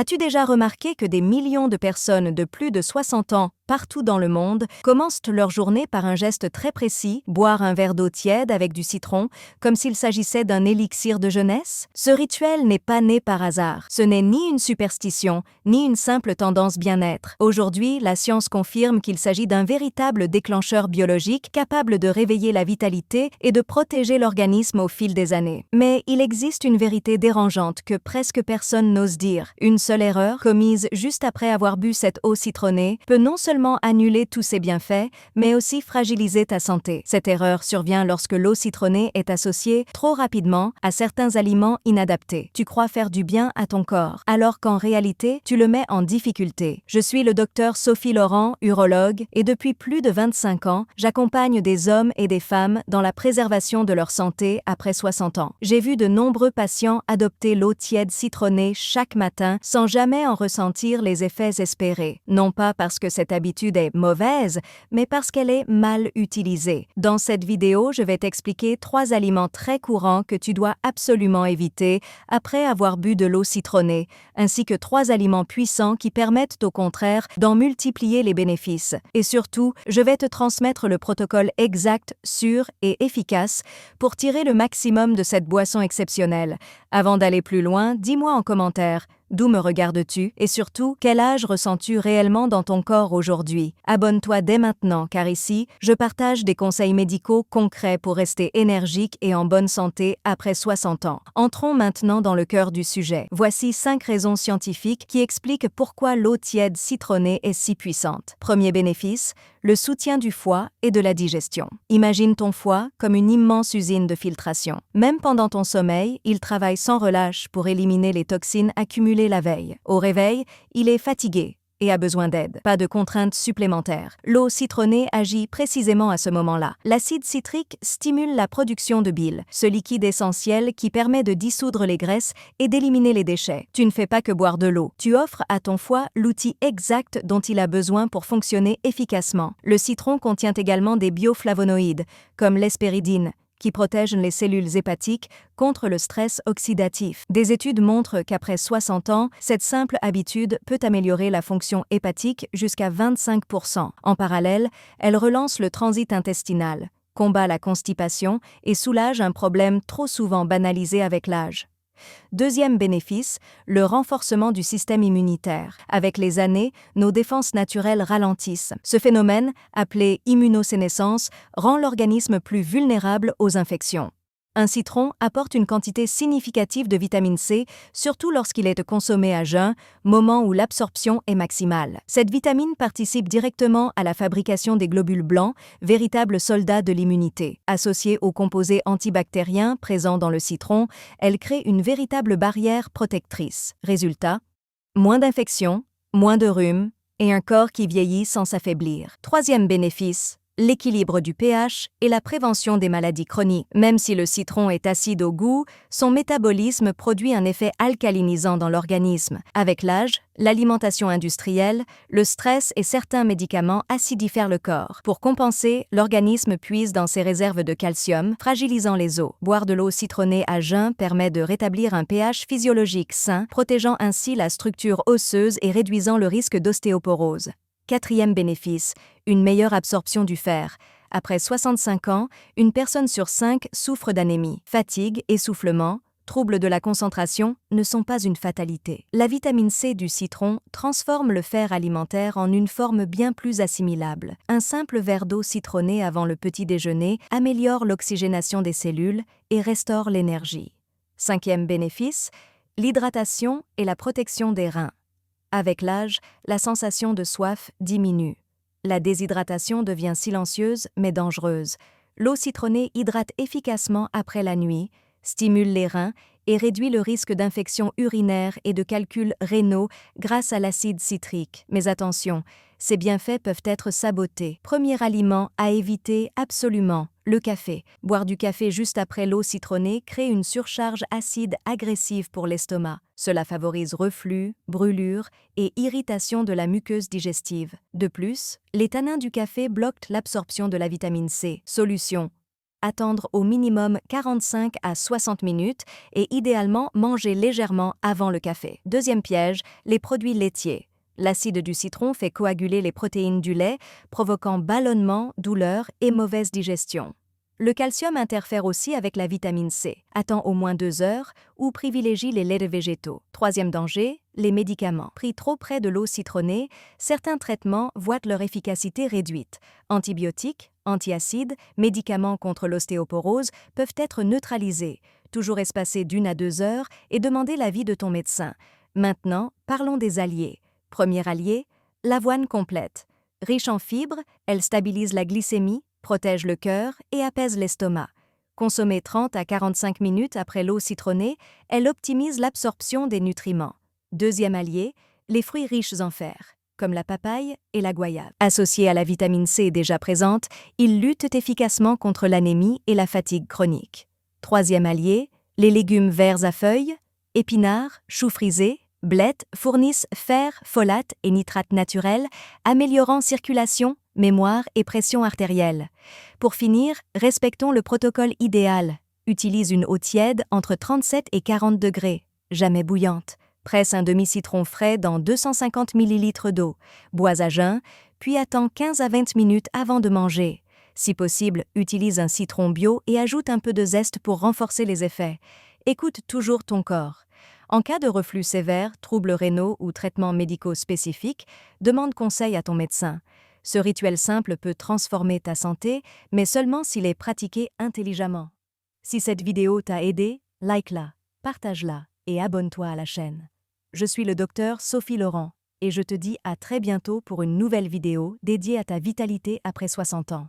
As-tu déjà remarqué que des millions de personnes de plus de 60 ans, partout dans le monde, commencent leur journée par un geste très précis, boire un verre d'eau tiède avec du citron, comme s'il s'agissait d'un élixir de jeunesse? Ce rituel n'est pas né par hasard. Ce n'est ni une superstition, ni une simple tendance bien-être. Aujourd'hui, la science confirme qu'il s'agit d'un véritable déclencheur biologique capable de réveiller la vitalité et de protéger l'organisme au fil des années. Mais il existe une vérité dérangeante que presque personne n'ose dire. Une seule erreur, commise juste après avoir bu cette eau citronnée, peut non seulement annuler tous ses bienfaits, mais aussi fragiliser ta santé. Cette erreur survient lorsque l'eau citronnée est associée trop rapidement à certains aliments inadaptés. Tu crois faire du bien à ton corps, alors qu'en réalité, tu le mets en difficulté. Je suis le docteur Sophie Laurent, urologue, et depuis plus de 25 ans, j'accompagne des hommes et des femmes dans la préservation de leur santé après 60 ans. J'ai vu de nombreux patients adopter l'eau tiède citronnée chaque matin sans jamais en ressentir les effets espérés. Non pas parce que cette habitude est mauvaise, mais parce qu'elle est mal utilisée. Dans cette vidéo, je vais t'expliquer 3 aliments très courants que tu dois absolument éviter après avoir bu de l'eau citronnée, ainsi que 3 aliments puissants qui permettent au contraire d'en multiplier les bénéfices. Et surtout, je vais te transmettre le protocole exact, sûr et efficace pour tirer le maximum de cette boisson exceptionnelle. Avant d'aller plus loin, dis-moi en commentaire, d'où me regardes-tu et surtout, quel âge ressens-tu réellement dans ton corps aujourd'hui? Abonne-toi dès maintenant car ici, je partage des conseils médicaux concrets pour rester énergique et en bonne santé après 60 ans. Entrons maintenant dans le cœur du sujet. Voici 5 raisons scientifiques qui expliquent pourquoi l'eau tiède citronnée est si puissante. Premier bénéfice, le soutien du foie et de la digestion. Imagine ton foie comme une immense usine de filtration. Même pendant ton sommeil, il travaille sans relâche pour éliminer les toxines accumulées la veille. Au réveil, il est fatigué et a besoin d'aide. Pas de contraintes supplémentaires. L'eau citronnée agit précisément à ce moment-là. L'acide citrique stimule la production de bile, ce liquide essentiel qui permet de dissoudre les graisses et d'éliminer les déchets. Tu ne fais pas que boire de l'eau. Tu offres à ton foie l'outil exact dont il a besoin pour fonctionner efficacement. Le citron contient également des bioflavonoïdes, comme l'hespéridine, qui protègent les cellules hépatiques contre le stress oxydatif. Des études montrent qu'après 60 ans, cette simple habitude peut améliorer la fonction hépatique jusqu'à 25%. En parallèle, elle relance le transit intestinal, combat la constipation et soulage un problème trop souvent banalisé avec l'âge. Deuxième bénéfice, le renforcement du système immunitaire. Avec les années, nos défenses naturelles ralentissent. Ce phénomène, appelé immunosénescence, rend l'organisme plus vulnérable aux infections. Un citron apporte une quantité significative de vitamine C, surtout lorsqu'il est consommé à jeun, moment où l'absorption est maximale. Cette vitamine participe directement à la fabrication des globules blancs, véritables soldats de l'immunité. Associée aux composés antibactériens présents dans le citron, elle crée une véritable barrière protectrice. Résultat, moins d'infections, moins de rhume et un corps qui vieillit sans s'affaiblir. Troisième bénéfice, l'équilibre du pH et la prévention des maladies chroniques. Même si le citron est acide au goût, son métabolisme produit un effet alcalinisant dans l'organisme. Avec l'âge, l'alimentation industrielle, le stress et certains médicaments acidifèrent le corps. Pour compenser, l'organisme puise dans ses réserves de calcium, fragilisant les os. Boire de l'eau citronnée à jeun permet de rétablir un pH physiologique sain, protégeant ainsi la structure osseuse et réduisant le risque d'ostéoporose. Quatrième bénéfice, une meilleure absorption du fer. Après 65 ans, une personne sur 5 souffre d'anémie. Fatigue, essoufflement, troubles de la concentration ne sont pas une fatalité. La vitamine C du citron transforme le fer alimentaire en une forme bien plus assimilable. Un simple verre d'eau citronnée avant le petit déjeuner améliore l'oxygénation des cellules et restaure l'énergie. Cinquième bénéfice, l'hydratation et la protection des reins. Avec l'âge, la sensation de soif diminue. La déshydratation devient silencieuse mais dangereuse. L'eau citronnée hydrate efficacement après la nuit, stimule les reins et réduit le risque d'infection urinaire et de calculs rénaux grâce à l'acide citrique. Mais attention, ces bienfaits peuvent être sabotés. Premier aliment à éviter absolument, le café. Boire du café juste après l'eau citronnée crée une surcharge acide agressive pour l'estomac. Cela favorise reflux, brûlures et irritation de la muqueuse digestive. De plus, les tanins du café bloquent l'absorption de la vitamine C. Solution: attendre au minimum 45 à 60 minutes et idéalement manger légèrement avant le café. Deuxième piège, les produits laitiers. L'acide du citron fait coaguler les protéines du lait, provoquant ballonnement, douleur et mauvaise digestion. Le calcium interfère aussi avec la vitamine C. Attends au moins 2 heures ou privilégie les laits végétaux. Troisième danger, les médicaments. Pris trop près de l'eau citronnée, certains traitements voient leur efficacité réduite. Antibiotiques, antiacides, médicaments contre l'ostéoporose peuvent être neutralisés. Toujours espacés d'1 à 2 heures et demander l'avis de ton médecin. Maintenant, parlons des alliés. Premier allié, l'avoine complète. Riche en fibres, elle stabilise la glycémie, protège le cœur et apaise l'estomac. Consommée 30 à 45 minutes après l'eau citronnée, elle optimise l'absorption des nutriments. Deuxième allié, les fruits riches en fer, comme la papaye et la goyave. Associés à la vitamine C déjà présente, ils luttent efficacement contre l'anémie et la fatigue chronique. Troisième allié, les légumes verts à feuilles, épinards, choux frisés, blettes fournissent fer, folate et nitrates naturels, améliorant circulation, mémoire et pression artérielle. Pour finir, respectons le protocole idéal. Utilise une eau tiède entre 37 et 40 degrés, jamais bouillante. Presse un demi-citron frais dans 250 ml d'eau. Bois à jeun, puis attends 15 à 20 minutes avant de manger. Si possible, utilise un citron bio et ajoute un peu de zeste pour renforcer les effets. Écoute toujours ton corps. En cas de reflux sévère, troubles rénaux ou traitements médicaux spécifiques, demande conseil à ton médecin. Ce rituel simple peut transformer ta santé, mais seulement s'il est pratiqué intelligemment. Si cette vidéo t'a aidé, like-la, partage-la et abonne-toi à la chaîne. Je suis le docteur Sophie Laurent et je te dis à très bientôt pour une nouvelle vidéo dédiée à ta vitalité après 60 ans.